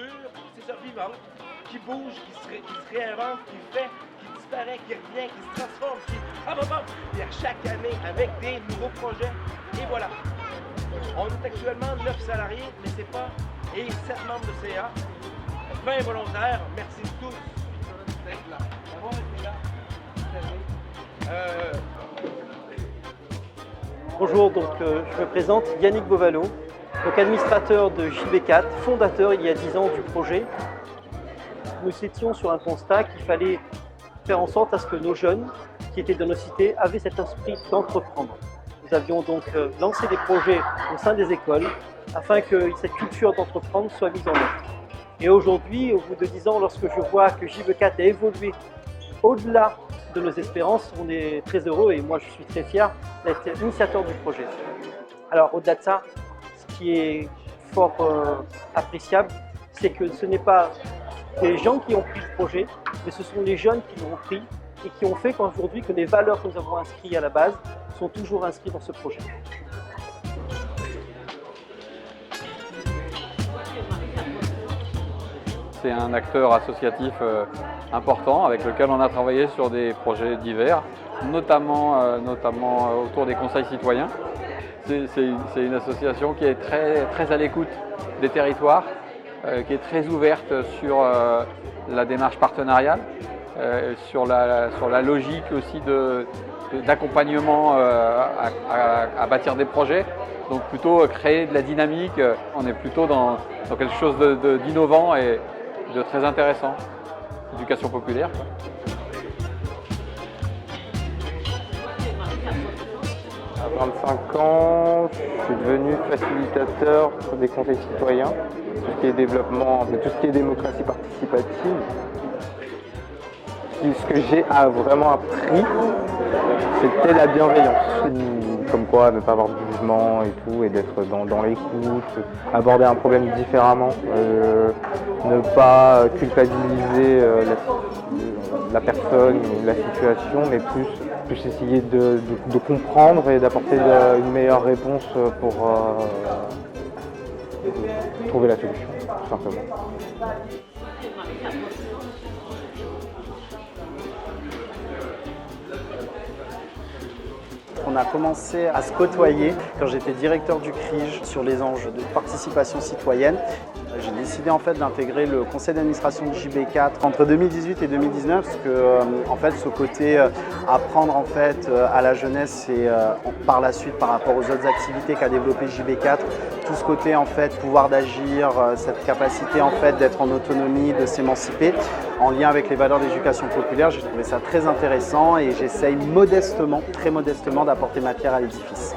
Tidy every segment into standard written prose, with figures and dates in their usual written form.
structure, c'est ça, vivante, qui bouge, qui se réinvente, qui fait, qui disparaît, qui revient, qui se transforme, qui... Et à chaque année, avec des nouveaux projets. Et voilà. On est actuellement 9 salariés, mais c'est pas... Et 7 membres de CA, 20 volontaires. Merci tous d'être là. D'avoir été là. Bonjour, donc je me présente Yannick Bovalo, donc administrateur de JB4, fondateur il y a 10 ans du projet. Nous étions sur un constat qu'il fallait faire en sorte à ce que nos jeunes qui étaient dans nos cités avaient cet esprit d'entreprendre. Nous avions donc lancé des projets au sein des écoles afin que cette culture d'entreprendre soit mise en œuvre. Et aujourd'hui, au bout de 10 ans, lorsque je vois que JB4 a évolué au-delà de nos espérances, on est très heureux et moi je suis très fier d'être initiateur du projet. Alors au-delà de ça, ce qui est fort appréciable, c'est que ce n'est pas les gens qui ont pris le projet, mais ce sont les jeunes qui l'ont pris et qui ont fait qu'aujourd'hui que les valeurs que nous avons inscrites à la base sont toujours inscrites dans ce projet. C'est un acteur associatif important avec lequel on a travaillé sur des projets divers, notamment autour des conseils citoyens. C'est une association qui est très à l'écoute des territoires, qui est très ouverte sur la démarche partenariale, sur la logique aussi d'accompagnement à bâtir des projets. Donc plutôt créer de la dynamique, on est plutôt dans quelque chose d'innovant et de très intéressant. Éducation populaire, quoi. À 25 ans, je suis devenu facilitateur des conseils citoyens, tout ce qui est développement, tout ce qui est démocratie participative. Ce que j'ai vraiment appris, c'était la bienveillance. Comme quoi, ne pas avoir de jugement et tout, et d'être dans l'écoute, aborder un problème différemment, ne pas culpabiliser la personne ou la situation, mais plus essayer de comprendre et d'apporter une meilleure réponse pour trouver la solution, tout simplement. On a commencé à se côtoyer quand j'étais directeur du CRIJ sur les enjeux de participation citoyenne. J'ai décidé en fait d'intégrer le conseil d'administration de JB4 entre 2018 et 2019 parce que en fait ce côté apprendre en fait à la jeunesse et par la suite par rapport aux autres activités qu'a développé JB4, tout ce côté en fait pouvoir d'agir, cette capacité en fait d'être en autonomie, de s'émanciper en lien avec les valeurs d'éducation populaire, j'ai trouvé ça très intéressant et j'essaye modestement, très modestement d'apporter ma pierre à l'édifice.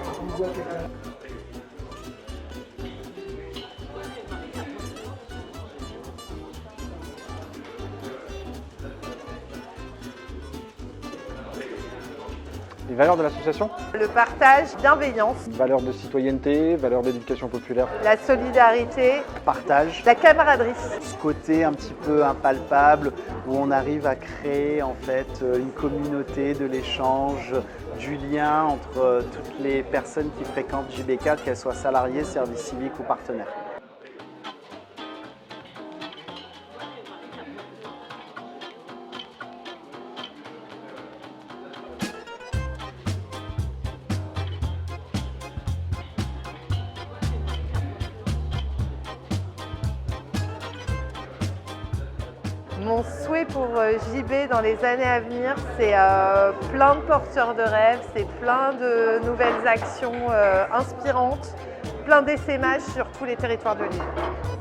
Les valeurs de l'association ? Le partage, bienveillance, Valeurs de citoyenneté, valeurs d'éducation populaire. la solidarité, Partage, la camaraderie. ce côté un petit peu impalpable où on arrive à créer en fait une communauté de l'échange, du lien entre toutes les personnes qui fréquentent JB4, qu'elles soient salariées, services civiques ou partenaires. Mon souhait pour JB dans les années à venir, c'est plein de porteurs de rêves, c'est plein de nouvelles actions inspirantes, plein d'essaimages sur tous les territoires de l'île.